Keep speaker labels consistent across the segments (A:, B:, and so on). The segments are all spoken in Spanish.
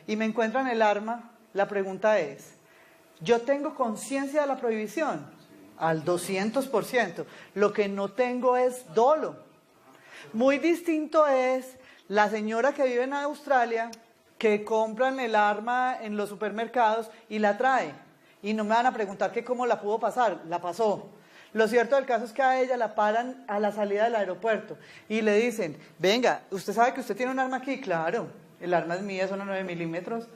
A: y me encuentran el arma, la pregunta es, ¿yo tengo conciencia de la prohibición? Al 200%. Lo que no tengo es dolo. Muy distinto es la señora que vive en Australia, que compran el arma en los supermercados y la trae. Y no me van a preguntar que cómo la pudo pasar, la pasó. Lo cierto del caso es que a ella la paran a la salida del aeropuerto y le dicen, venga, ¿usted sabe que usted tiene un arma aquí? Claro, el arma es mía, es una 9 milímetros.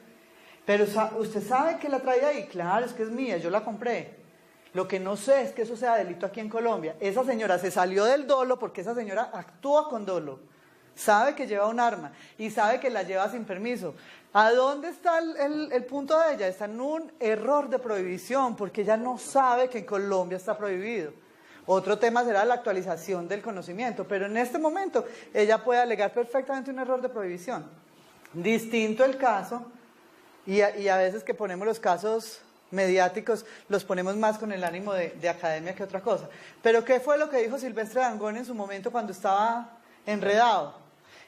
A: Pero ¿usted sabe que la trae ahí? Claro, es que es mía, yo la compré. Lo que no sé es que eso sea delito aquí en Colombia. Esa señora se salió del dolo porque esa señora actúa con dolo. Sabe que lleva un arma y sabe que la lleva sin permiso. ¿A dónde está el punto de ella? Está en un error de prohibición porque ella no sabe que en Colombia está prohibido. Otro tema será la actualización del conocimiento, pero en este momento ella puede alegar perfectamente un error de prohibición. Distinto el caso, y a veces que ponemos los casos mediáticos, los ponemos más con el ánimo de academia que otra cosa. Pero ¿qué fue lo que dijo Silvestre Dangond en su momento cuando estaba enredado?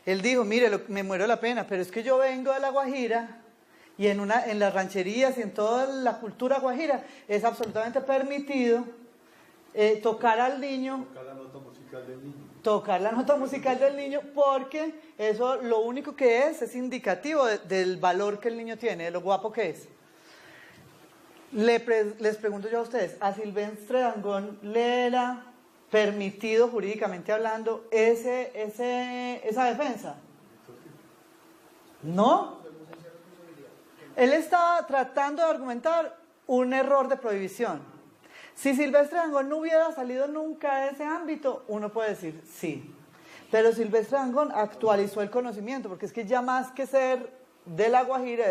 A: Él dijo, mire, me muero la pena, pero es que yo vengo de La Guajira y en las rancherías y en toda la cultura guajira es absolutamente permitido tocar al niño,
B: tocar la nota musical del niño.
A: Tocar la nota musical del niño porque eso lo único que es indicativo del valor que el niño tiene, de lo guapo que es. Les pregunto yo a ustedes, ¿a Silvestre Dangond le era permitido jurídicamente hablando esa defensa? ¿No? Él estaba tratando de argumentar un error de prohibición. Si Silvestre Dangond no hubiera salido nunca de ese ámbito, uno puede decir sí. Pero Silvestre Dangond actualizó el conocimiento, porque es que ya más que ser de La Guajira,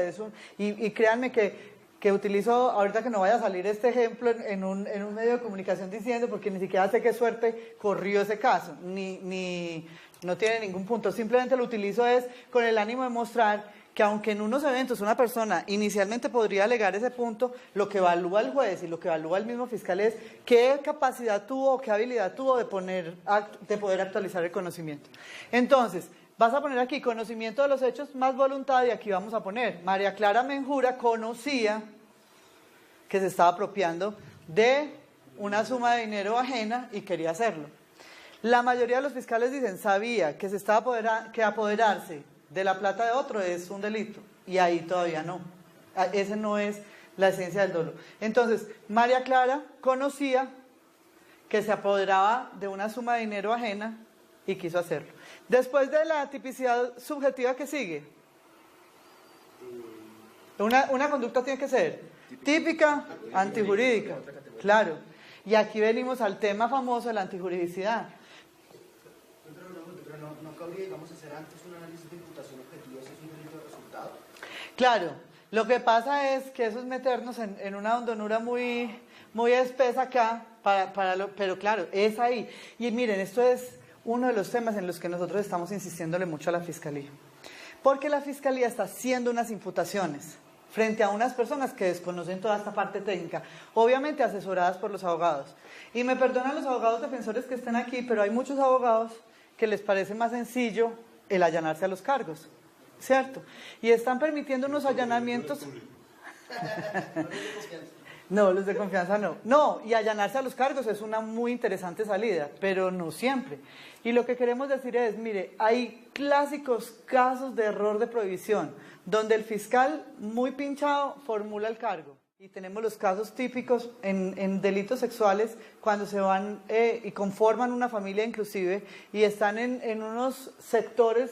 A: y créanme que utilizo, ahorita que no vaya a salir este ejemplo en un medio de comunicación diciendo, porque ni siquiera sé qué suerte corrió ese caso, no tiene ningún punto, simplemente lo utilizo es con el ánimo de mostrar que aunque en unos eventos una persona inicialmente podría alegar ese punto, lo que evalúa el juez y lo que evalúa el mismo fiscal es qué capacidad tuvo o qué habilidad tuvo de poder actualizar el conocimiento. Entonces, vas a poner aquí conocimiento de los hechos más voluntad y aquí vamos a poner María Clara Menjura conocía que se estaba apropiando de una suma de dinero ajena y quería hacerlo. La mayoría de los fiscales dicen, sabía que que apoderarse de la plata de otro es un delito, y ahí todavía no. Ese no es la esencia del dolo. Entonces, María Clara conocía que se apoderaba de una suma de dinero ajena y quiso hacerlo. Después de la tipicidad subjetiva que sigue, una conducta tiene que ser típica, antijurídica, claro. Y aquí venimos al tema famoso de la antijuridicidad.
C: Pero no cabría, digamos, hacer antes un análisis de imputación objetiva si es un delito de resultado.
A: Claro, lo que pasa es que eso es meternos en una hondonura muy espesa acá, pero claro, es ahí. Y miren, esto es uno de los temas en los que nosotros estamos insistiéndole mucho a la Fiscalía. Porque la Fiscalía está haciendo unas imputaciones frente a unas personas que desconocen toda esta parte técnica, obviamente asesoradas por los abogados. Y me perdonan los abogados defensores que estén aquí, pero hay muchos abogados que les parece más sencillo el allanarse a los cargos, ¿cierto? Y están permitiendo unos allanamientos... No, los de confianza no. No, y allanarse a los cargos es una muy interesante salida, pero no siempre. Y lo que queremos decir es, mire, hay clásicos casos de error de prohibición, donde el fiscal, muy pinchado, formula el cargo. Y tenemos los casos típicos en delitos sexuales, cuando se van y conforman una familia inclusive, y están en unos sectores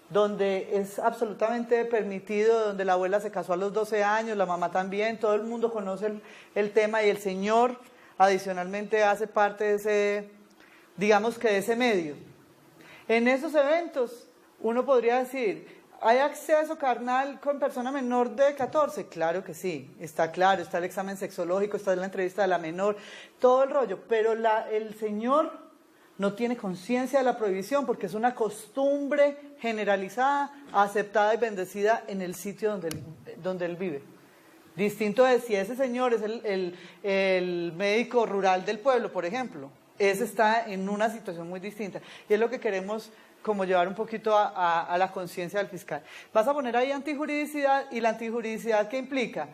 A: donde es absolutamente permitido, donde la abuela se casó a los 12 años, la mamá también, todo el mundo conoce el tema y el señor adicionalmente hace parte de ese, digamos que de ese medio. En esos eventos uno podría decir, ¿hay acceso carnal con persona menor de 14? Claro que sí, está claro, está el examen sexológico, está la entrevista de la menor, todo el rollo, pero el señor no tiene conciencia de la prohibición porque es una costumbre generalizada, aceptada y bendecida en el sitio donde él vive. Distinto es si ese señor es el médico rural del pueblo, por ejemplo. Ese está en una situación muy distinta. Y es lo que queremos como llevar un poquito a la conciencia del fiscal. Vas a poner ahí antijuridicidad, y la antijuridicidad, ¿qué implica?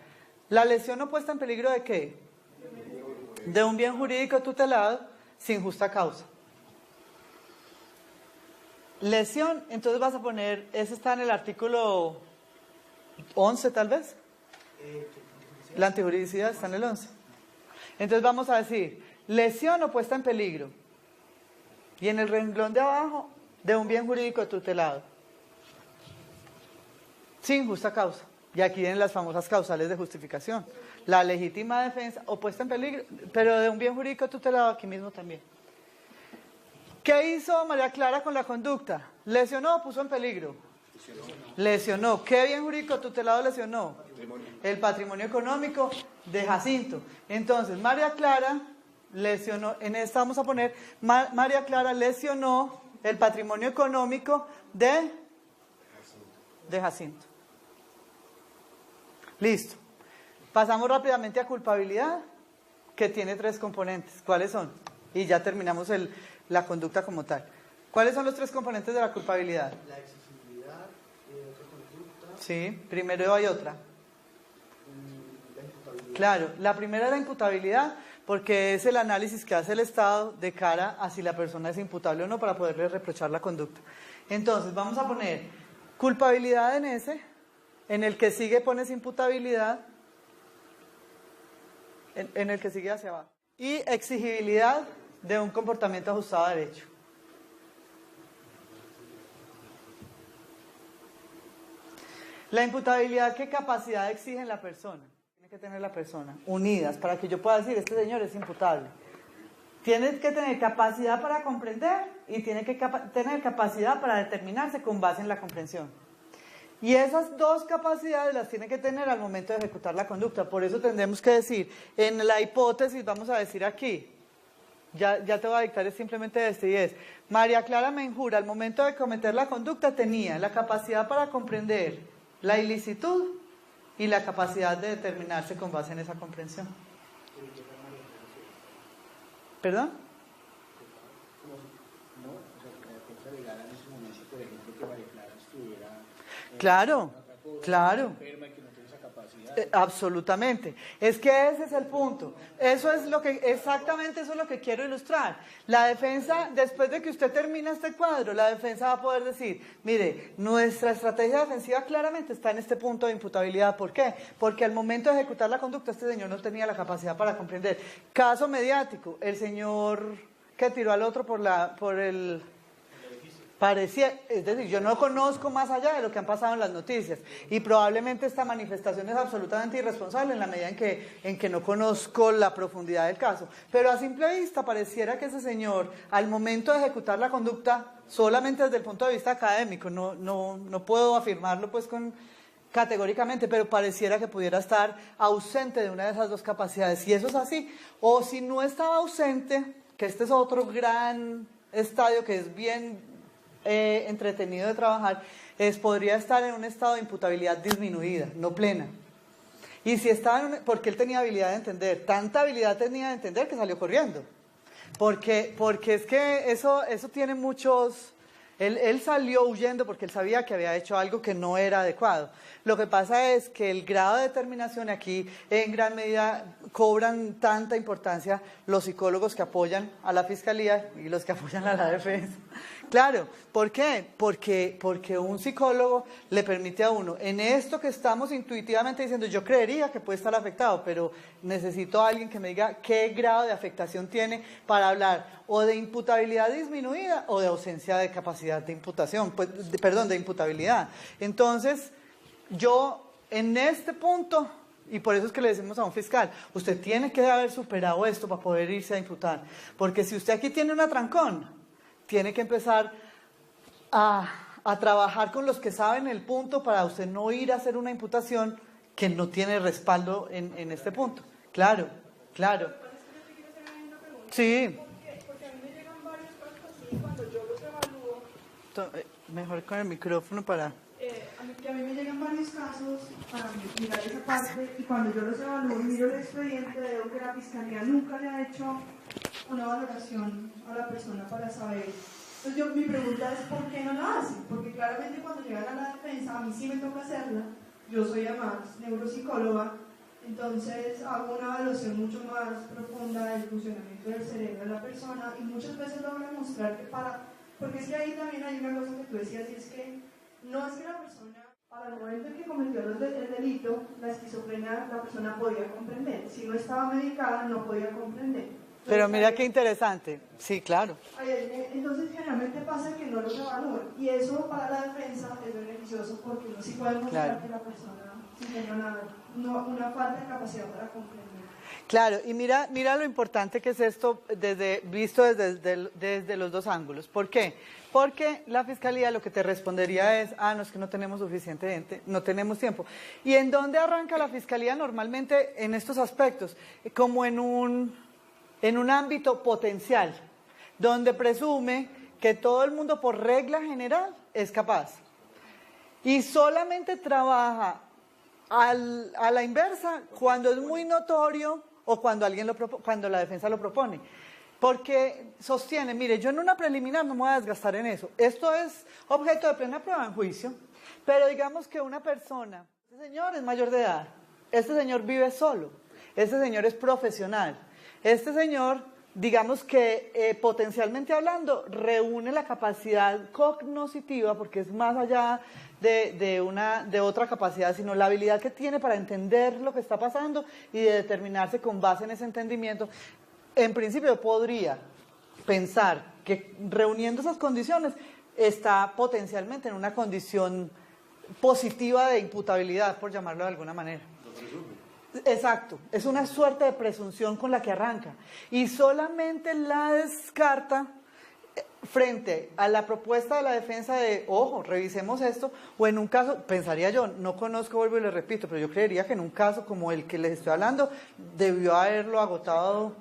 A: La lesión no puesta en peligro ¿de qué? De un bien jurídico tutelado sin justa causa. Lesión, entonces vas a poner, ese está en el artículo 11 tal vez. La antijuridicidad está en el 11. Entonces vamos a decir, lesión o puesta en peligro. Y en el renglón de abajo, de un bien jurídico tutelado. Sin justa causa. Y aquí vienen las famosas causales de justificación. La legítima defensa o puesta en peligro, pero de un bien jurídico tutelado aquí mismo también. ¿Qué hizo María Clara con la conducta? ¿Lesionó o puso en peligro? Lesionó. ¿Qué bien jurídico tutelado lesionó? El patrimonio económico de Jacinto. Entonces, María Clara lesionó, en esta vamos a poner, María Clara lesionó el patrimonio económico de Jacinto. Listo. Pasamos rápidamente a culpabilidad, que tiene 3 componentes. ¿Cuáles son? Y ya terminamos la conducta como tal. ¿Cuáles son los 3 componentes de la culpabilidad?
C: La exigibilidad, otra conducta.
A: Sí, primero hay otra.
C: La imputabilidad.
A: Claro, la primera es la imputabilidad, porque es el análisis que hace el Estado de cara a si la persona es imputable o no para poderle reprochar la conducta. Entonces, vamos a poner culpabilidad en ese, en el que sigue pones imputabilidad, en el que sigue hacia abajo. Y exigibilidad de un comportamiento ajustado a derecho. La imputabilidad, ¿qué capacidad exige en la persona? Tiene que tener la persona, unidas, para que yo pueda decir, este señor es imputable. Tiene que tener capacidad para comprender y tiene que tener capacidad para determinarse con base en la comprensión. Y esas 2 capacidades las tiene que tener al momento de ejecutar la conducta. Por eso tendremos que decir, en la hipótesis, vamos a decir aquí, ya te voy a dictar es simplemente este, y es, María Clara Menjura al momento de cometer la conducta tenía la capacidad para comprender la ilicitud y la capacidad de determinarse con base en esa comprensión. ¿Perdón? Claro, claro. Absolutamente. Es que ese es el punto. Exactamente eso es lo que quiero ilustrar. La defensa, después de que usted termina este cuadro, la defensa va a poder decir, mire, nuestra estrategia defensiva claramente está en este punto de imputabilidad. ¿Por qué? Porque al momento de ejecutar la conducta, este señor no tenía la capacidad para comprender. Caso mediático, el señor que tiró al otro por el parecía, es decir, yo no conozco más allá de lo que han pasado en las noticias y probablemente esta manifestación es absolutamente irresponsable en la medida en que no conozco la profundidad del caso, pero a simple vista pareciera que ese señor al momento de ejecutar la conducta, solamente desde el punto de vista académico, no puedo afirmarlo pues categóricamente, pero pareciera que pudiera estar ausente de una de esas 2 capacidades. Si eso es así, o si no estaba ausente, que este es otro gran estadio que es bien entretenido de trabajar, podría estar en un estado de imputabilidad disminuida, no plena. Y si estaba porque él tenía habilidad de entender, tanta habilidad tenía de entender que salió corriendo. Porque es que eso tiene muchos... Él salió huyendo porque él sabía que había hecho algo que no era adecuado. Lo que pasa es que el grado de determinación aquí en gran medida cobran tanta importancia los psicólogos que apoyan a la fiscalía y los que apoyan a la defensa. Claro, ¿por qué? Porque un psicólogo le permite a uno, en esto que estamos intuitivamente diciendo, yo creería que puede estar afectado, pero necesito a alguien que me diga qué grado de afectación tiene para hablar o de imputabilidad disminuida o de ausencia de capacidad de imputación, de imputabilidad. Entonces, yo en este punto, y por eso es que le decimos a un fiscal, usted tiene que haber superado esto para poder irse a imputar, porque si usted aquí tiene un atrancón, tiene que empezar a trabajar con los que saben el punto para usted no ir a hacer una imputación que no tiene respaldo en este punto. Claro, claro. Sí.
B: Porque a mí me llegan varios casos así, cuando yo los evalúo.
A: Mejor con el micrófono para...
B: A mí me llegan varios casos para mirar esa parte y cuando yo los evalúo, miro el expediente, veo que la fiscalía nunca le ha hecho una valoración a la persona para saber Entonces mi pregunta es, ¿por qué no la hacen? Porque claramente cuando llegan a la defensa, a mí sí me toca hacerla. Yo soy además neuropsicóloga, entonces hago una evaluación mucho más profunda del funcionamiento del cerebro de la persona y muchas veces logro demostrar que porque es que ahí también hay una cosa que tú decías, y es que no es que la persona, para el momento en que cometió el delito, la esquizofrenia la persona podía comprender. Si no estaba medicada, no podía comprender.
A: Pero mira qué interesante. Sí, claro.
B: Entonces generalmente pasa que no los evalúan y eso para la defensa es beneficioso porque uno sí puede mostrar que la persona sí tenga una falta de capacidad para comprender.
A: Claro, y mira lo importante que es esto visto desde los dos ángulos. ¿Por qué? Porque la Fiscalía lo que te respondería es, no es que no tenemos suficiente gente, no tenemos tiempo. ¿Y en dónde arranca la Fiscalía normalmente en estos aspectos? Como en un ámbito potencial, donde presume que todo el mundo por regla general es capaz. Y solamente trabaja a la inversa cuando es muy notorio o cuando cuando la defensa lo propone. Porque sostiene, mire, yo en una preliminar no me voy a desgastar en eso. Esto es objeto de plena prueba en juicio. Pero digamos que una persona, este señor es mayor de edad, este señor vive solo, este señor es profesional. Este señor, digamos que potencialmente hablando, reúne la capacidad cognoscitiva, porque es más allá de otra capacidad, sino la habilidad que tiene para entender lo que está pasando y de determinarse con base en ese entendimiento. En principio podría pensar que reuniendo esas condiciones está potencialmente en una condición positiva de imputabilidad, por llamarlo de alguna manera. Exacto, es una suerte de presunción con la que arranca y solamente la descarta frente a la propuesta de la defensa de, ojo, revisemos esto, o en un caso, pensaría yo, no conozco, vuelvo y le repito, pero yo creería que en un caso como el que les estoy hablando, debió haberlo agotado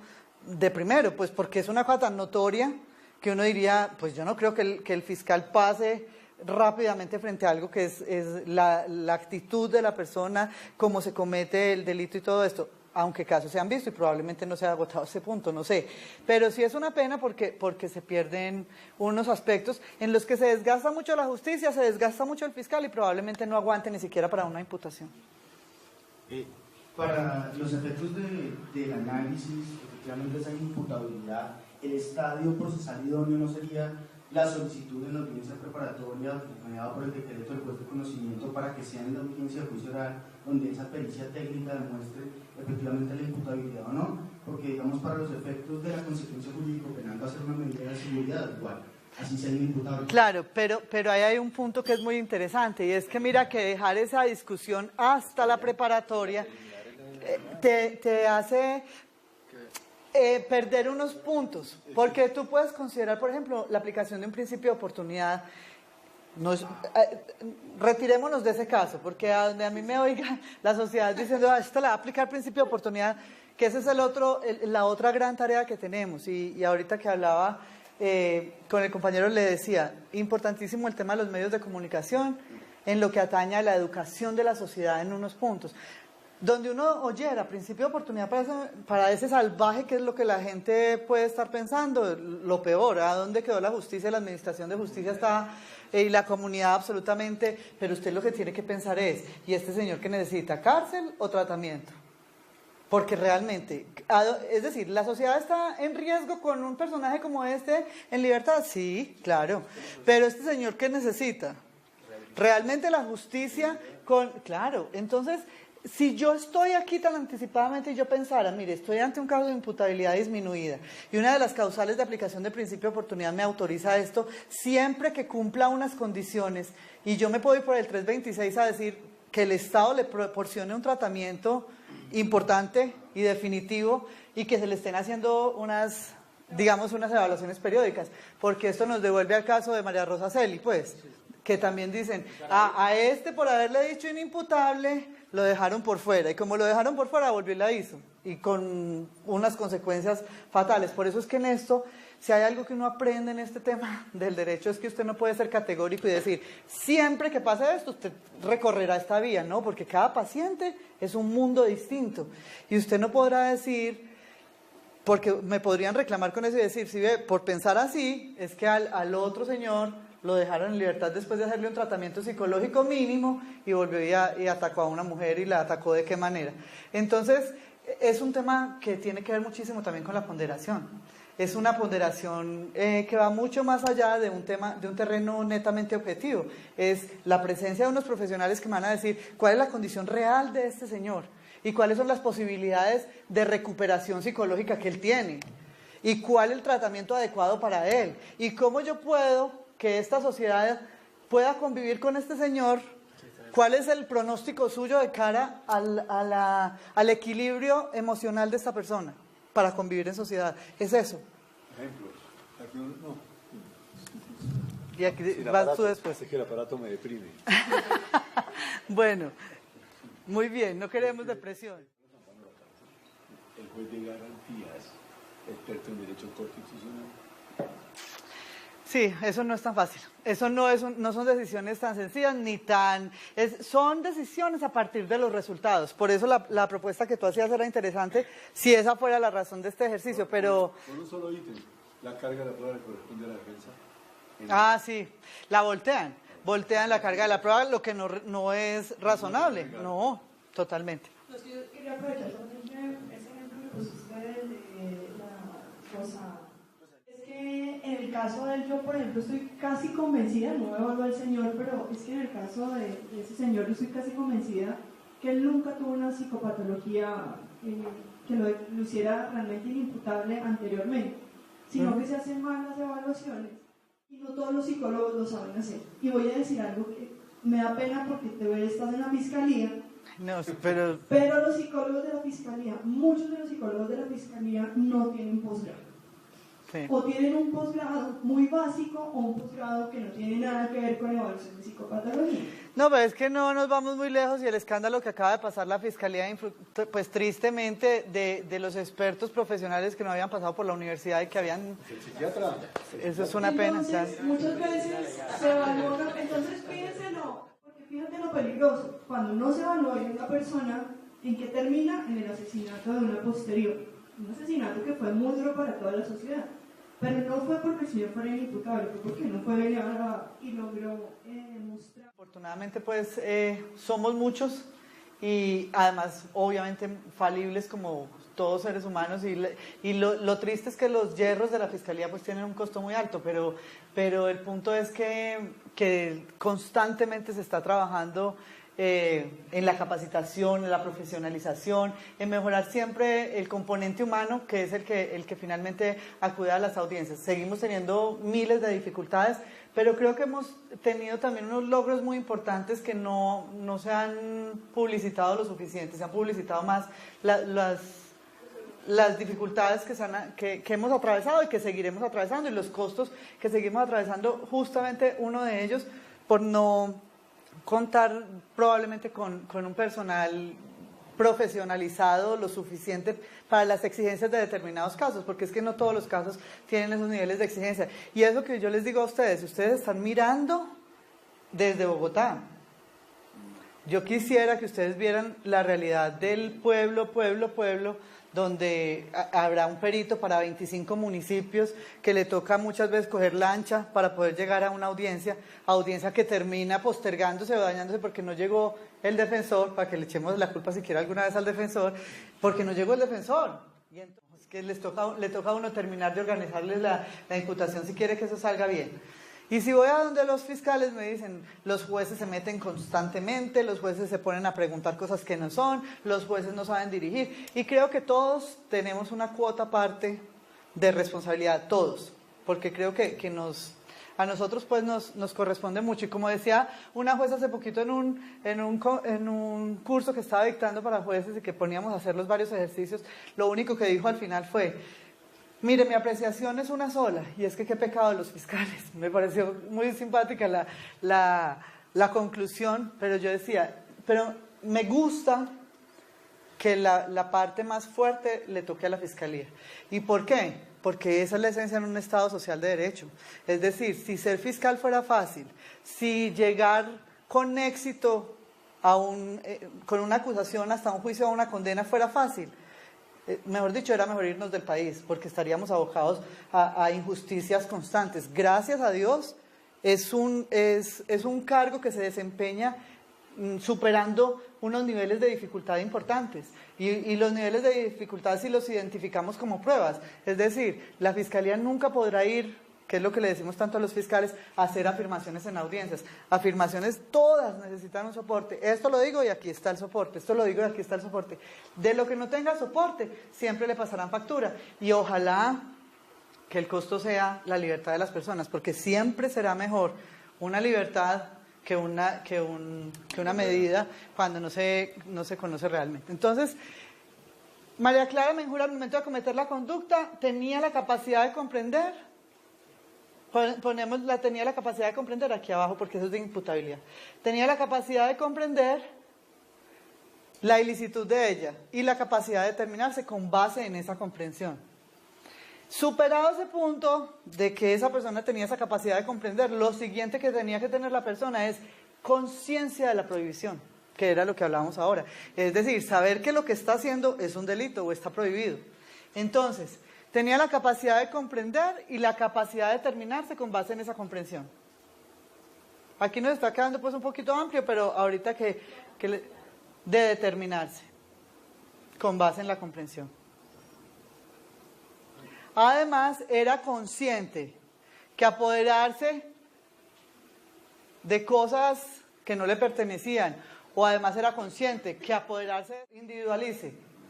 A: de primero, pues porque es una cosa tan notoria que uno diría, pues yo no creo que el fiscal pase rápidamente frente a algo que es la actitud de la persona, cómo se comete el delito y todo esto, aunque casos se han visto y probablemente no se ha agotado ese punto, no sé, pero sí es una pena porque se pierden unos aspectos en los que se desgasta mucho la justicia, se desgasta mucho el fiscal y probablemente no aguante ni siquiera para una imputación.
D: Para los efectos del análisis, efectivamente esa imputabilidad, el estadio procesal idóneo no sería la solicitud en la audiencia preparatoria acompañada por el decreto del juez de conocimiento para que sea en la audiencia de juicio oral donde esa pericia técnica demuestre efectivamente la imputabilidad o no, porque digamos para los efectos de la consecuencia jurídico-penal va a ser una medida de seguridad igual, así sea inimputable.
A: Claro, pero ahí hay un punto que es muy interesante y es que mira que dejar esa discusión hasta la preparatoria te hace perder unos puntos, porque tú puedes considerar, por ejemplo, la aplicación de un principio de oportunidad. Retirémonos de ese caso, porque a donde a mí me oiga la sociedad diciendo, esto le va a aplicar principio de oportunidad, que esa es la otra gran tarea que tenemos, y ahorita que hablaba con el compañero le decía, importantísimo el tema de los medios de comunicación, en lo que atañe a la educación de la sociedad en unos puntos. Donde uno oyera principio de oportunidad para ese salvaje, que es lo que la gente puede estar pensando, lo peor, ¿a dónde quedó la justicia? La administración de justicia está, y la comunidad absolutamente, pero usted lo que tiene que pensar es, ¿y este señor que necesita cárcel o tratamiento? Porque realmente, es decir, ¿la sociedad está en riesgo con un personaje como este en libertad? Sí, claro, pero este señor ¿qué necesita? Realmente la justicia claro, entonces, si yo estoy aquí tan anticipadamente y yo pensara, mire, estoy ante un caso de imputabilidad disminuida y una de las causales de aplicación de principio de oportunidad me autoriza esto, siempre que cumpla unas condiciones, y yo me puedo ir por el 326 a decir que el Estado le proporcione un tratamiento importante y definitivo y que se le estén haciendo unas evaluaciones periódicas, porque esto nos devuelve al caso de María Rosa Celi, pues, que también dicen, a este por haberle dicho inimputable, lo dejaron por fuera, y como lo dejaron por fuera, volvió y la hizo, y con unas consecuencias fatales. Por eso es que en esto, si hay algo que uno aprende en este tema del derecho, es que usted no puede ser categórico y decir, siempre que pase esto, usted recorrerá esta vía, ¿no? Porque cada paciente es un mundo distinto, y usted no podrá decir, porque me podrían reclamar con eso y decir, si ve, por pensar así, es que al otro señor lo dejaron en libertad después de hacerle un tratamiento psicológico mínimo y volvió y atacó a una mujer y la atacó de qué manera. Entonces, es un tema que tiene que ver muchísimo también con la ponderación. Es una ponderación que va mucho más allá de un terreno netamente objetivo. Es la presencia de unos profesionales que me van a decir cuál es la condición real de este señor y cuáles son las posibilidades de recuperación psicológica que él tiene y cuál es el tratamiento adecuado para él y cómo yo puedo que esta sociedad pueda convivir con este señor. ¿Cuál es el pronóstico suyo de cara al equilibrio emocional de esta persona para convivir en sociedad? Es eso.
E: Ejemplos. Aquí no.
A: Y aquí
E: Sí,
A: vas tú después.
E: Es que el aparato me deprime.
A: Bueno, muy bien, no queremos depresión.
E: El juez de garantías, experto en derecho constitucional.
A: Sí, eso no es tan fácil. Eso no son decisiones tan sencillas ni tan... son decisiones a partir de los resultados. Por eso la propuesta que tú hacías era interesante, si esa fuera la razón de este ejercicio, pero...
E: Por un solo ítem, la carga de la prueba le corresponde a la defensa.
A: Sí, la voltean la carga de la prueba, lo que no es razonable. No, totalmente.
B: Entonces, yo quería aprovechar también ese ejemplo que pusiste de la cosa. Es que en el caso de él, yo por ejemplo estoy casi convencida, no evalúo al señor, pero es que en el caso de ese señor yo estoy casi convencida que él nunca tuvo una psicopatología que lo hiciera realmente inimputable anteriormente, sino que se hacen mal las evaluaciones y no todos los psicólogos lo saben hacer. Y voy a decir algo que me da pena porque estás en la fiscalía.
A: No, pero
B: los psicólogos de la fiscalía, muchos de los psicólogos de la fiscalía no tienen posgrado.
A: sí.
B: O tienen un posgrado muy básico o un posgrado que no tiene nada que ver con evaluación de psicopatología.
A: No, pero es que no nos vamos muy lejos y el escándalo que acaba de pasar la Fiscalía, pues tristemente, de los expertos profesionales que no habían pasado por la universidad y que habían...
E: El psiquiatra.
A: Eso es una pena.
B: Entonces, muchas veces se evalúa, entonces fíjenselo, porque fíjate lo peligroso, cuando no se evalúa a una persona, ¿en qué termina? En el asesinato de una posterior. Un asesinato que fue muy duro para toda la sociedad. Pero no fue porque el señor fuera inimputable, fue porque no fue velado y logró demostrar.
A: Afortunadamente, pues, somos muchos y además, obviamente, falibles como todos seres humanos y lo triste es que los yerros de la Fiscalía pues tienen un costo muy alto, pero el punto es que constantemente se está trabajando en la capacitación, en la profesionalización, en mejorar siempre el componente humano, que es el que finalmente acude a las audiencias. Seguimos teniendo miles de dificultades, pero creo que hemos tenido también unos logros muy importantes que no se han publicitado lo suficiente, se han publicitado más las dificultades que hemos atravesado y que seguiremos atravesando y los costos que seguimos atravesando, justamente uno de ellos por no contar probablemente con un personal profesionalizado lo suficiente para las exigencias de determinados casos, porque es que no todos los casos tienen esos niveles de exigencia. Y es lo que yo les digo a ustedes, ustedes están mirando desde Bogotá. Yo quisiera que ustedes vieran la realidad del pueblo, donde habrá un perito para 25 municipios que le toca muchas veces coger lancha para poder llegar a una audiencia que termina postergándose o dañándose porque no llegó el defensor, para que le echemos la culpa siquiera alguna vez al defensor, porque no llegó el defensor. Y entonces que le toca a uno terminar de organizarles la imputación si quiere que eso salga bien. Y si voy a donde los fiscales me dicen, los jueces se meten constantemente, los jueces se ponen a preguntar cosas que no son, los jueces no saben dirigir. Y creo que todos tenemos una cuota aparte de responsabilidad, todos, porque creo que a nosotros pues nos corresponde mucho. Y como decía una jueza hace poquito en un curso que estaba dictando para jueces y que poníamos a hacer los varios ejercicios, lo único que dijo al final fue: mire, mi apreciación es una sola, y es que qué pecado de los fiscales. Me pareció muy simpática la conclusión, pero yo decía, pero me gusta que la parte más fuerte le toque a la fiscalía. ¿Y por qué? Porque esa es la esencia en un Estado social de derecho. Es decir, si ser fiscal fuera fácil, si llegar con éxito con una acusación hasta un juicio o una condena fuera fácil, mejor dicho, era mejor irnos del país, porque estaríamos abocados a injusticias constantes. Gracias a Dios, es un cargo que se desempeña superando unos niveles de dificultad importantes. Y los niveles de dificultad sí los identificamos como pruebas. Es decir, la Fiscalía nunca podrá ir, que es lo que le decimos tanto a los fiscales, a hacer afirmaciones en audiencias. Afirmaciones todas necesitan un soporte. Esto lo digo y aquí está el soporte. Esto lo digo y aquí está el soporte. De lo que no tenga soporte, siempre le pasarán factura. Y ojalá que el costo sea la libertad de las personas, porque siempre será mejor una libertad que una medida cuando no se conoce realmente. Entonces, María Clara Menjura, al momento de cometer la conducta, tenía la capacidad de comprender, tenía la capacidad de comprender aquí abajo, porque eso es de imputabilidad, tenía la capacidad de comprender la ilicitud de ella y la capacidad de determinarse con base en esa comprensión. Superado ese punto de que esa persona tenía esa capacidad de comprender, lo siguiente que tenía que tener la persona es conciencia de la prohibición, que era lo que hablábamos ahora. Es decir, saber que lo que está haciendo es un delito o está prohibido. Entonces, tenía la capacidad de comprender y la capacidad de determinarse con base en esa comprensión. Aquí nos está quedando pues un poquito amplio, pero ahorita de determinarse con base en la comprensión. Además, era consciente que apoderarse de cosas que no le pertenecían, o además era consciente que apoderarse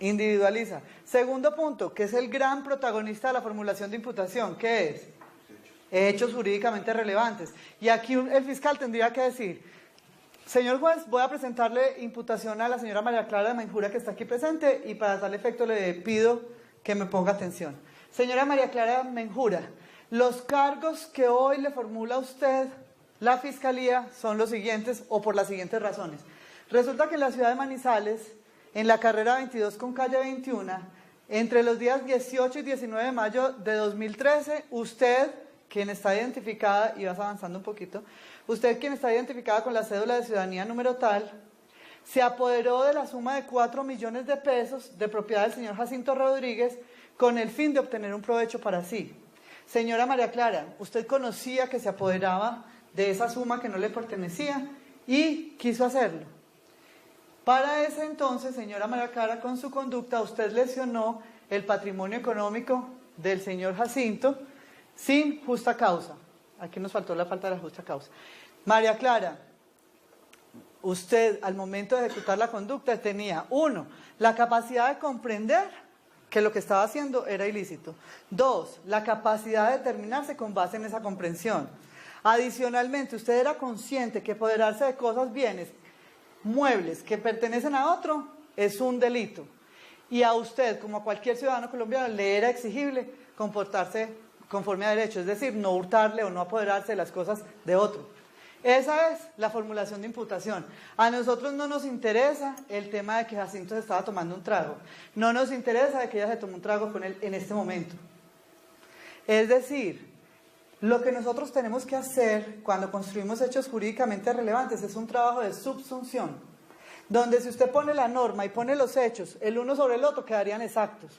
A: individualiza. Segundo punto, que es el gran protagonista de la formulación de imputación, ¿qué es? Hechos jurídicamente relevantes. Y aquí el fiscal tendría que decir: señor juez, voy a presentarle imputación a la señora María Clara Menjura, que está aquí presente, y para tal efecto le pido que me ponga atención. Señora María Clara Menjura, los cargos que hoy le formula a usted la Fiscalía son los siguientes, o por las siguientes razones. Resulta que en la ciudad de Manizales, en la carrera 22 con calle 21, entre los días 18 y 19 de mayo de 2013, usted, quien está identificada, y vas avanzando un poquito, usted quien está identificada con la cédula de ciudadanía número tal, se apoderó de la suma de 4 millones de pesos de propiedad del señor Jacinto Rodríguez, con el fin de obtener un provecho para sí. Señora María Clara, usted conocía que se apoderaba de esa suma que no le pertenecía y quiso hacerlo. Para ese entonces, señora María Clara, con su conducta usted lesionó el patrimonio económico del señor Jacinto sin justa causa. Aquí nos faltó la falta de la justa causa. María Clara, usted al momento de ejecutar la conducta tenía, 1, la capacidad de comprender que lo que estaba haciendo era ilícito. 2, la capacidad de determinarse con base en esa comprensión. Adicionalmente, usted era consciente que apoderarse de cosas, bienes, muebles que pertenecen a otro es un delito. Y a usted, como a cualquier ciudadano colombiano, le era exigible comportarse conforme a derecho, es decir, no hurtarle o no apoderarse de las cosas de otro. Esa es la formulación de imputación. A nosotros no nos interesa el tema de que Jacinto se estaba tomando un trago. No nos interesa de que ella se tomó un trago con él en este momento. Es decir, lo que nosotros tenemos que hacer cuando construimos hechos jurídicamente relevantes es un trabajo de subsunción, donde si usted pone la norma y pone los hechos el uno sobre el otro, quedarían exactos.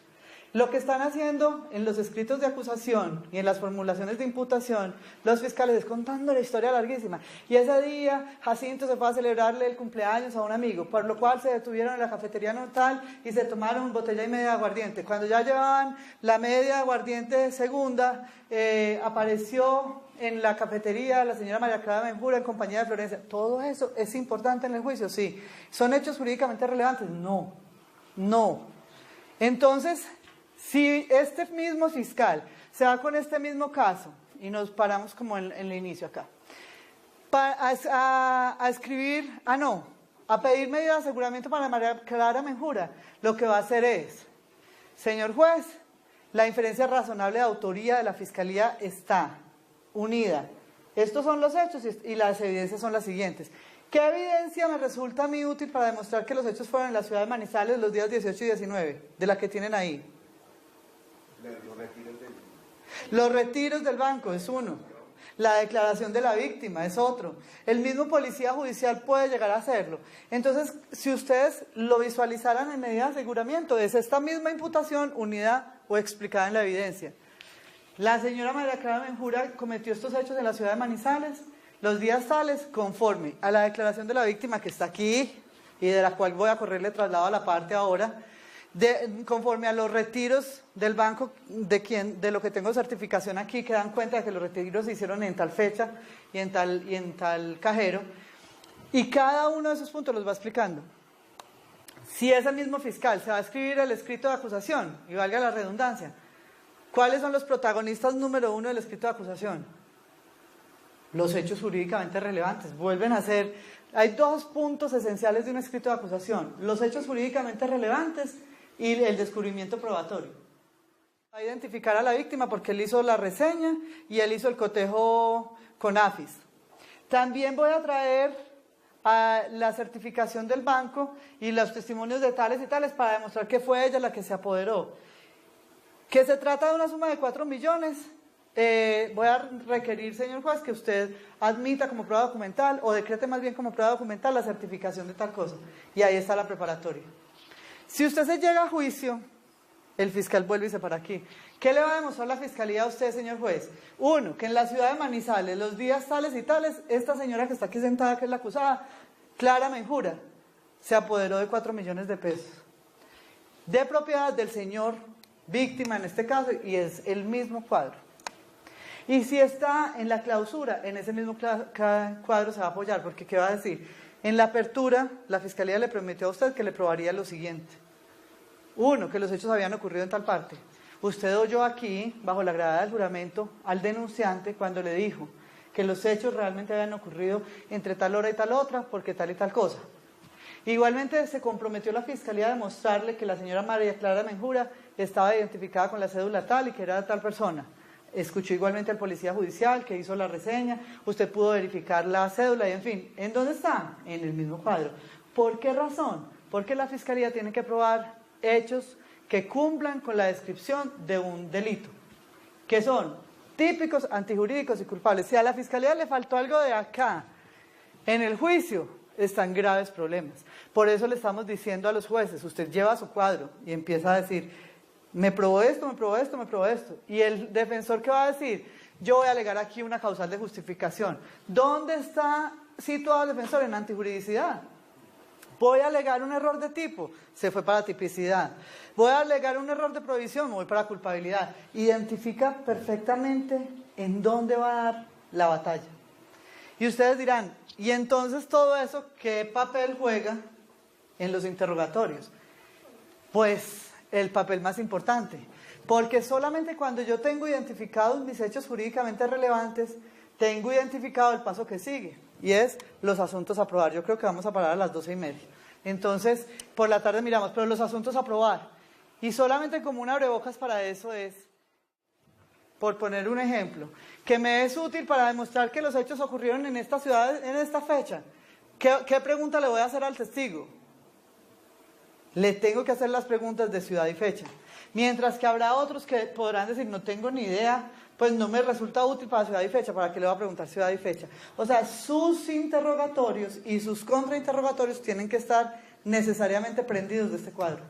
A: Lo que están haciendo en los escritos de acusación y en las formulaciones de imputación los fiscales es contando la historia larguísima. Y ese día Jacinto se fue a celebrarle el cumpleaños a un amigo, por lo cual se detuvieron en la cafetería tal y se tomaron botella y media de aguardiente. Cuando ya llevaban la media de aguardiente segunda, apareció en la cafetería la señora María Clara Menjura en compañía de Florencia. ¿Todo eso es importante en el juicio? Sí. ¿Son hechos jurídicamente relevantes? No. No. Entonces, si este mismo fiscal se va con este mismo caso, y nos paramos como en el inicio acá, a pedir medida de aseguramiento para María Clara Menjura, lo que va a hacer es: señor juez, la inferencia razonable de autoría de la Fiscalía está unida. Estos son los hechos y las evidencias son las siguientes. ¿Qué evidencia me resulta a mí útil para demostrar que los hechos fueron en la ciudad de Manizales los días 18 y 19, de la que tienen ahí?
E: Los retiros del...
A: Los retiros del banco es uno. La declaración de la víctima es otro. El mismo policía judicial puede llegar a hacerlo. Entonces, si ustedes lo visualizaran en medida de aseguramiento, es esta misma imputación unida o explicada en la evidencia. La señora María Clara Menjura cometió estos hechos en la ciudad de Manizales, los días tales, conforme a la declaración de la víctima que está aquí y de la cual voy a correrle traslado a la parte ahora, conforme a los retiros del banco, de lo que tengo certificación aquí, que dan cuenta de que los retiros se hicieron en tal fecha y en tal cajero, y cada uno de esos puntos los va explicando. Si ese mismo fiscal se va a escribir el escrito de acusación, y valga la redundancia, ¿cuáles son los protagonistas número 1 del escrito de acusación? Los hechos jurídicamente relevantes. Vuelven a ser, hay dos puntos esenciales de un escrito de acusación: los hechos jurídicamente relevantes y el descubrimiento probatorio. Va a identificar a la víctima porque él hizo la reseña y él hizo el cotejo con AFIS. También voy a traer a la certificación del banco y los testimonios de tales y tales para demostrar que fue ella la que se apoderó. Que se trata de una suma de 4 millones, voy a requerir, señor juez, que usted admita como prueba documental o decrete más bien como prueba documental la certificación de tal cosa. Y ahí está la preparatoria. Si usted se llega a juicio, el fiscal vuelve y se para aquí. ¿Qué le va a demostrar la fiscalía a usted, señor juez? Uno, que en la ciudad de Manizales, los días tales y tales, esta señora que está aquí sentada, que es la acusada, Clara Menjura, se apoderó de 4 millones de pesos de propiedad del señor víctima en este caso, y es el mismo cuadro. Y si está en la clausura, en ese mismo cuadro se va a apoyar, porque ¿qué va a decir? En la apertura, la fiscalía le prometió a usted que le probaría lo siguiente. Uno, que los hechos habían ocurrido en tal parte. Usted oyó aquí, bajo la grada del juramento, al denunciante cuando le dijo que los hechos realmente habían ocurrido entre tal hora y tal otra, porque tal y tal cosa. Igualmente se comprometió la fiscalía a demostrarle que la señora María Clara Menjura estaba identificada con la cédula tal y que era tal persona. Escuchó igualmente al policía judicial que hizo la reseña, usted pudo verificar la cédula y en fin. ¿En dónde está? En el mismo cuadro. ¿Por qué razón? Porque la fiscalía tiene que probar hechos que cumplan con la descripción de un delito, que son típicos, antijurídicos y culpables. Si a la fiscalía le faltó algo de acá, en el juicio, están graves problemas. Por eso le estamos diciendo a los jueces, usted lleva su cuadro y empieza a decir, me probó esto, me probó esto, me probó esto. Y el defensor, ¿qué va a decir? Yo voy a alegar aquí una causal de justificación. ¿Dónde está situado el defensor? En antijuridicidad. Voy a alegar un error de tipo, se fue para tipicidad. Voy a alegar un error de provisión, me voy para culpabilidad. Identifica perfectamente en dónde va a dar la batalla. Y ustedes dirán, ¿y entonces todo eso qué papel juega en los interrogatorios? Pues el papel más importante, porque solamente cuando yo tengo identificados mis hechos jurídicamente relevantes, tengo identificado el paso que sigue, y es los asuntos a probar. Yo creo que vamos a parar a las 12:30. Entonces, por la tarde miramos, pero los asuntos a probar. Y solamente como un abrebocas para eso es, por poner un ejemplo, que me es útil para demostrar que los hechos ocurrieron en esta ciudad, en esta fecha. ¿Qué pregunta le voy a hacer al testigo? Le tengo que hacer las preguntas de ciudad y fecha. Mientras que habrá otros que podrán decir, no tengo ni idea, pues no me resulta útil para ciudad y fecha, ¿para qué le voy a preguntar ciudad y fecha? O sea, sus interrogatorios y sus contrainterrogatorios tienen que estar necesariamente prendidos de este cuadro.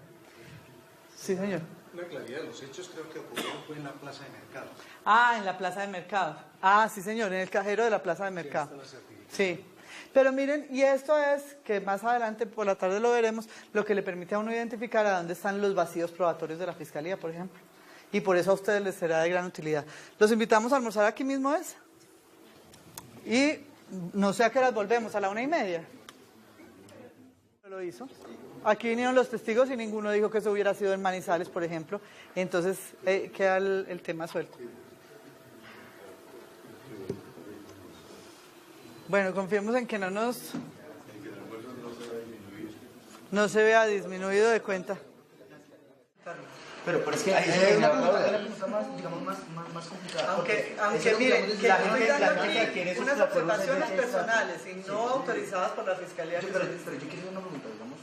A: Sí, señor.
F: Una claridad de los hechos creo que ocurrió fue en la plaza de mercado.
A: Ah, en la plaza de mercado. Ah, sí, señor, en el cajero de la plaza de mercado. Sí. Pero miren, y esto es, que más adelante por la tarde lo veremos, lo que le permite a uno identificar a dónde están los vacíos probatorios de la fiscalía, por ejemplo. Y por eso a ustedes les será de gran utilidad. Los invitamos a almorzar aquí mismo, ¿es? Y no sé a qué horas volvemos, a la 1:30. Lo hizo. Aquí vinieron los testigos y ninguno dijo que eso hubiera sido en Manizales, por ejemplo. Entonces queda el tema suelto. Bueno, confiemos en que no se vea disminuido de cuenta.
D: Pero es que ahí es una pregunta más, digamos, más complicada.
A: Aunque
D: Eso,
A: miren,
D: digamos,
A: que
D: la
A: estoy
D: gente
A: dando
D: quiere
A: aquí
D: sus
A: unas
D: propios
A: observaciones
D: derechos.
A: personales y no autorizadas por la Fiscalía.
D: Pero yo quiero hacer una pregunta, digamos.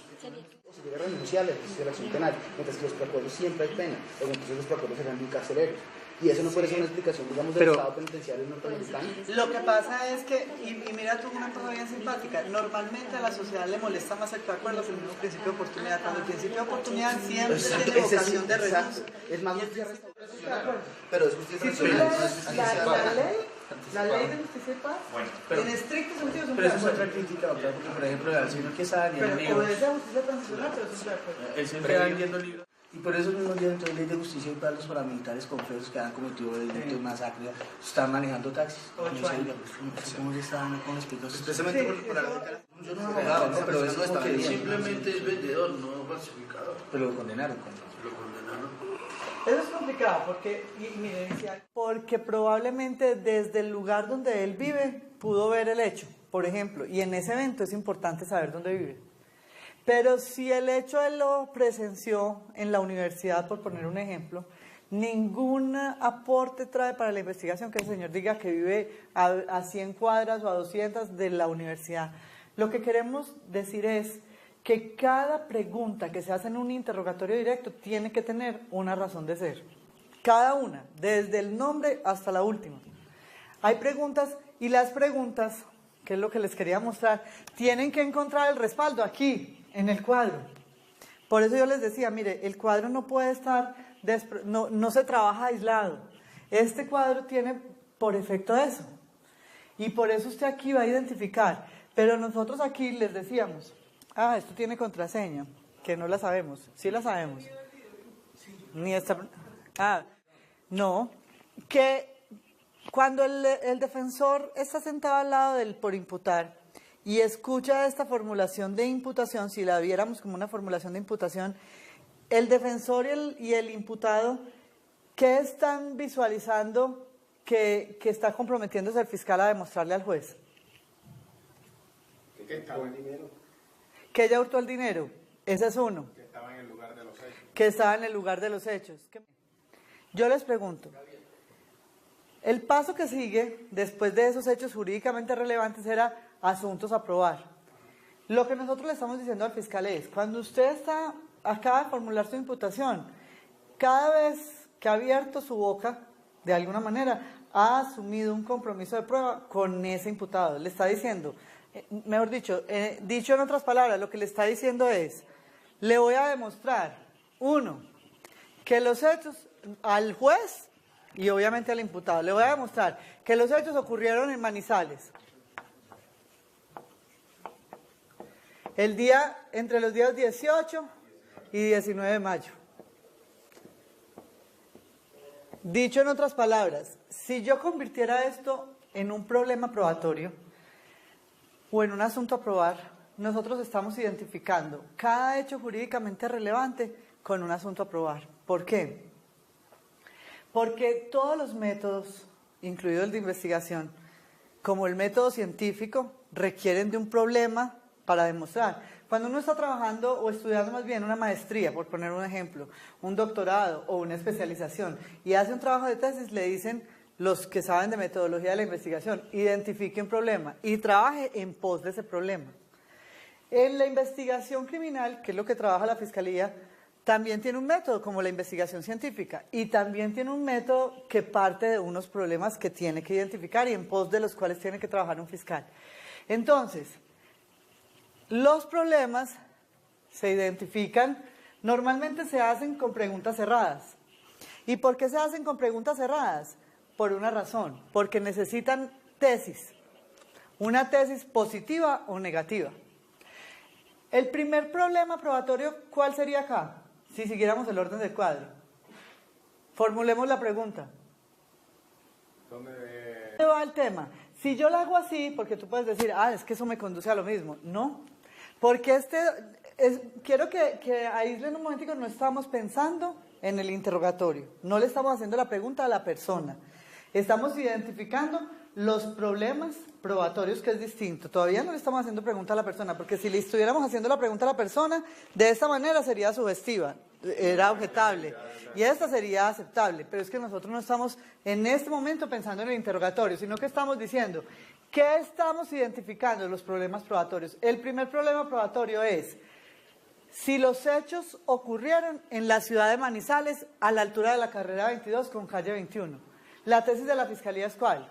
D: Se debe renunciar a la acción penal, mientras que los procuradores siempre hay pena, entonces los procuradores serán muy carceleros. Y eso no puede ser una explicación, digamos, del Estado penitenciario norteamericano.
A: Lo que pasa es que, y mira tú una cosa bien simpática, normalmente a la sociedad le molesta más el acuerdo que el mismo principio de oportunidad. Cuando el principio de oportunidad siempre tiene vocación de reducción.
D: Es más justicia restaurativa. Pero es justicia
A: Si tú
D: restaurativa.
A: lees la ley de justicia y paz, en estricto sentido es un
G: Pero eso es
A: preacuerdo.
G: otra crítica, doctor, porque por ejemplo, el señor que está vendiendo
A: Pero
G: libros,
A: obedece a justicia transicional, pero es un preacuerdo.
G: él siempre va vendiendo libros. Y por eso mismos días, entonces, ley de justicia y para los paramilitares confesos que han cometido delitos de masacre, están manejando taxis.
A: 8 años.
G: ¿Cómo se está con respecto a eso?
C: Precisamente por la
G: Yo no he abogado, ¿no? Pero eso es porque
E: Simplemente es vendedor, no falsificador.
G: pero lo condenaron.
E: Lo condenaron.
A: Eso es complicado porque, porque probablemente desde el lugar donde él vive pudo ver el hecho, por ejemplo, y en ese evento es importante saber dónde vive. Pero si el hecho él lo presenció en la universidad, por poner un ejemplo, ningún aporte trae para la investigación que el señor diga que vive a 100 cuadras o a 200 de la universidad. Lo que queremos decir es que cada pregunta que se hace en un interrogatorio directo tiene que tener una razón de ser. Cada una, desde el nombre hasta la última. Hay preguntas y las preguntas, que es lo que les quería mostrar, tienen que encontrar el respaldo aquí, en el cuadro. Por eso yo les decía, mire, el cuadro no puede estar, no se trabaja aislado. Este cuadro tiene por efecto eso. Y por eso usted aquí va a identificar. Pero nosotros aquí les decíamos, esto tiene contraseña, que no la sabemos. Sí la sabemos. Ni esta... no. Que cuando el defensor está sentado al lado del por imputar y escucha esta formulación de imputación, si la viéramos como una formulación de imputación, el defensor y el imputado, ¿qué están visualizando que está comprometiéndose el fiscal a demostrarle al juez?
F: Que estaba el dinero.
A: Que ella hurtó el dinero. Ese es uno.
F: Que estaba en el lugar de los hechos.
A: Que estaba en el lugar de los hechos. Yo les pregunto, el paso que sigue después de esos hechos jurídicamente relevantes era asuntos a probar. Lo que nosotros le estamos diciendo al fiscal es, cuando usted acaba de formular su imputación, cada vez que ha abierto su boca, de alguna manera, ha asumido un compromiso de prueba con ese imputado. Le está diciendo, mejor dicho, dicho en otras palabras, lo que le está diciendo es, le voy a demostrar, uno, que los hechos al juez y obviamente al imputado, le voy a demostrar que los hechos ocurrieron en Manizales. Entre los días 18 y 19 de mayo. Dicho en otras palabras, si yo convirtiera esto en un problema probatorio o en un asunto a probar, nosotros estamos identificando cada hecho jurídicamente relevante con un asunto a probar. ¿Por qué? Porque todos los métodos, incluido el de investigación, como el método científico, requieren de un problema para demostrar. Cuando uno está trabajando o estudiando más bien una maestría, por poner un ejemplo, un doctorado o una especialización, y hace un trabajo de tesis, le dicen los que saben de metodología de la investigación, identifique un problema y trabaje en pos de ese problema. En la investigación criminal, que es lo que trabaja la Fiscalía, también tiene un método como la investigación científica y también tiene un método que parte de unos problemas que tiene que identificar y en pos de los cuales tiene que trabajar un fiscal. Entonces, los problemas se identifican, normalmente se hacen con preguntas cerradas. ¿Y por qué se hacen con preguntas cerradas? Por una razón, porque necesitan tesis, una tesis positiva o negativa. El primer problema probatorio, ¿cuál sería acá? Si siguiéramos el orden del cuadro. Formulemos la pregunta. ¿Dónde va el tema? Si yo lo hago así, porque tú puedes decir, es que eso me conduce a lo mismo. No, porque quiero que aíslen un momentico, no estamos pensando en el interrogatorio, no le estamos haciendo la pregunta a la persona. Estamos identificando los problemas probatorios, que es distinto. Todavía no le estamos haciendo pregunta a la persona, porque si le estuviéramos haciendo la pregunta a la persona, de esta manera sería sugestiva, era objetable, y esta sería aceptable. Pero es que nosotros no estamos en este momento pensando en el interrogatorio, sino que estamos diciendo, ¿qué estamos identificando en los problemas probatorios? El primer problema probatorio es, si los hechos ocurrieron en la ciudad de Manizales, a la altura de la carrera 22 con calle 21. La tesis de la Fiscalía es ¿cuál?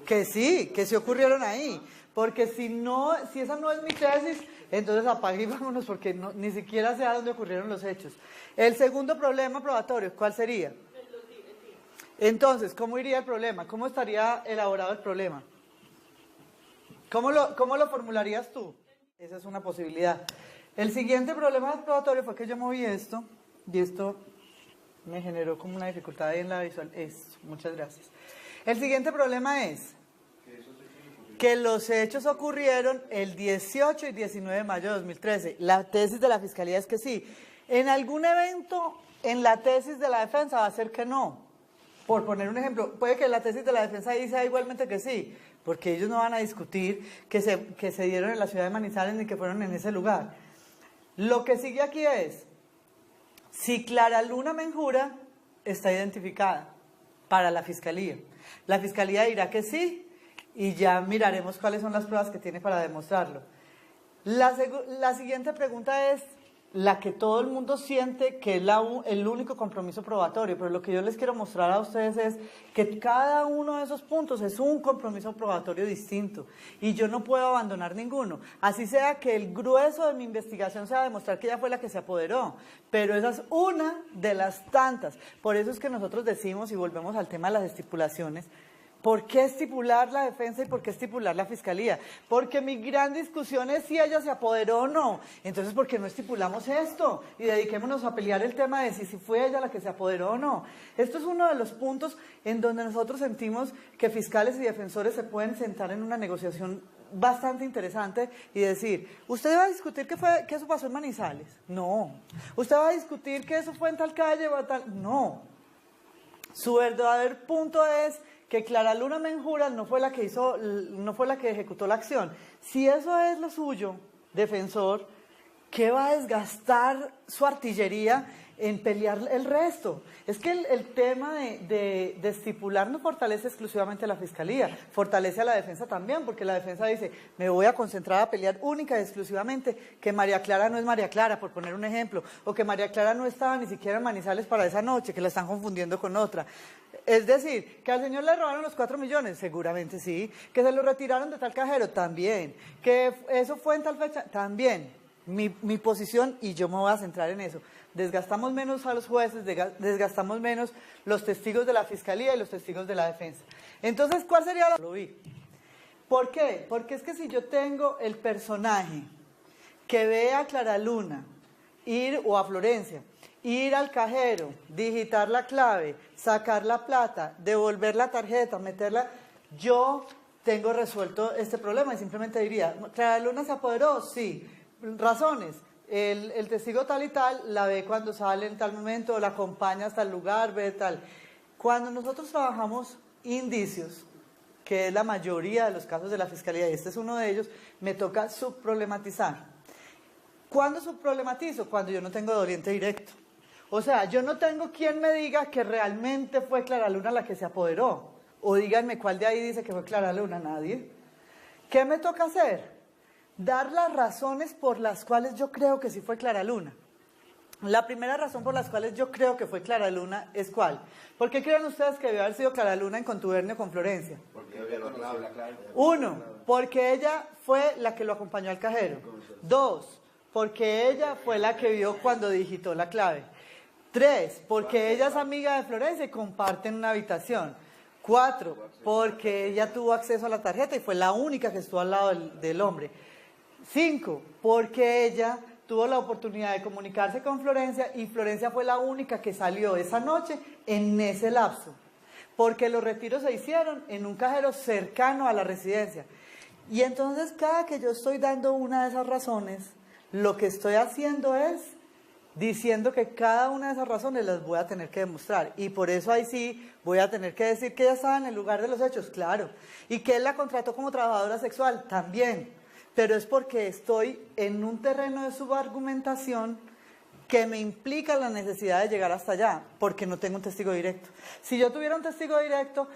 A: Que sí ocurrieron ahí. Porque si esa no es mi tesis, entonces apague y vámonos, porque ni siquiera sé a dónde ocurrieron los hechos. El segundo problema probatorio, ¿cuál sería? Entonces, ¿cómo iría el problema? ¿Cómo estaría elaborado el problema? ¿Cómo lo formularías tú? Esa es una posibilidad. El siguiente problema probatorio fue que yo moví esto, y esto me generó como una dificultad ahí en la visual. Muchas gracias. El siguiente problema es que los hechos ocurrieron el 18 y 19 de mayo de 2013. La tesis de la Fiscalía es que sí. En algún evento, en la tesis de la defensa va a ser que no. Por poner un ejemplo, puede que la tesis de la defensa diga igualmente que sí, porque ellos no van a discutir que se dieron en la ciudad de Manizales ni que fueron en ese lugar. Lo que sigue aquí es, si Clara Luna Menjura está identificada para la Fiscalía. La Fiscalía dirá que sí, y ya miraremos cuáles son las pruebas que tiene para demostrarlo. La siguiente pregunta es la que todo el mundo siente que es el único compromiso probatorio, pero lo que yo les quiero mostrar a ustedes es que cada uno de esos puntos es un compromiso probatorio distinto y yo no puedo abandonar ninguno. Así sea que el grueso de mi investigación sea demostrar que ella fue la que se apoderó, pero esa es una de las tantas. Por eso es que nosotros decimos, y volvemos al tema de las estipulaciones, ¿por qué estipular la defensa y por qué estipular la Fiscalía? Porque mi gran discusión es si ella se apoderó o no. Entonces, ¿por qué no estipulamos esto? Y dediquémonos a pelear el tema de si fue ella la que se apoderó o no. Esto es uno de los puntos en donde nosotros sentimos que fiscales y defensores se pueden sentar en una negociación bastante interesante y decir, ¿usted va a discutir que eso pasó en Manizales? No. ¿Usted va a discutir que eso fue en tal calle o tal? No. Su verdadero punto es que Clara Luna Menjura no fue la que ejecutó la acción. Si eso es lo suyo, defensor, ¿qué va a desgastar su artillería en pelear el resto? Es que el tema de estipular no fortalece exclusivamente a la Fiscalía, fortalece a la defensa también, porque la defensa dice, me voy a concentrar a pelear única y exclusivamente que María Clara no es María Clara, por poner un ejemplo, o que María Clara no estaba ni siquiera en Manizales para esa noche, que la están confundiendo con otra. Es decir, que al señor le robaron los 4 millones, seguramente sí, que se lo retiraron de tal cajero, también, que eso fue en tal fecha, también. Mi posición, y yo me voy a centrar en eso, desgastamos menos a los jueces, desgastamos menos los testigos de la Fiscalía y los testigos de la defensa. Entonces, ¿cuál sería la...? Lo vi. ¿Por qué? Porque es que si yo tengo el personaje que ve a Clara Luna o a Florencia, ir al cajero, digitar la clave, sacar la plata, devolver la tarjeta, meterla, yo tengo resuelto este problema y simplemente diría, ¿Clara Luna se apoderó? Sí. Razones, el testigo tal y tal la ve cuando sale en tal momento, la acompaña hasta el lugar, ve tal. Cuando nosotros trabajamos indicios, que es la mayoría de los casos de la Fiscalía, y este es uno de ellos, me toca subproblematizar. ¿Cuándo subproblematizo? Cuando yo no tengo doliente directo. O sea, yo no tengo quien me diga que realmente fue Clara Luna la que se apoderó. O díganme cuál de ahí dice que fue Clara Luna, nadie. ¿Qué me toca hacer? Dar las razones por las cuales yo creo que sí fue Clara Luna. La primera razón por las cuales yo creo que fue Clara Luna es ¿cuál? ¿Por qué creen ustedes que debió haber sido Clara Luna en contubernio con Florencia? Uno, porque ella fue la que lo acompañó al cajero. Dos, porque ella fue la que vio cuando digitó la clave. 3, porque ella es amiga de Florencia y comparten una habitación. 4, porque ella tuvo acceso a la tarjeta y fue la única que estuvo al lado del hombre. 5, porque ella tuvo la oportunidad de comunicarse con Florencia y Florencia fue la única que salió esa noche en ese lapso. Porque los retiros se hicieron en un cajero cercano a la residencia. Y entonces cada que yo estoy dando una de esas razones, lo que estoy haciendo es diciendo que cada una de esas razones las voy a tener que demostrar. Y por eso ahí sí voy a tener que decir que ella estaba en el lugar de los hechos, claro. Y que él la contrató como trabajadora sexual, también. Pero es porque estoy en un terreno de subargumentación que me implica la necesidad de llegar hasta allá, porque no tengo un testigo directo. Si yo tuviera un testigo directo...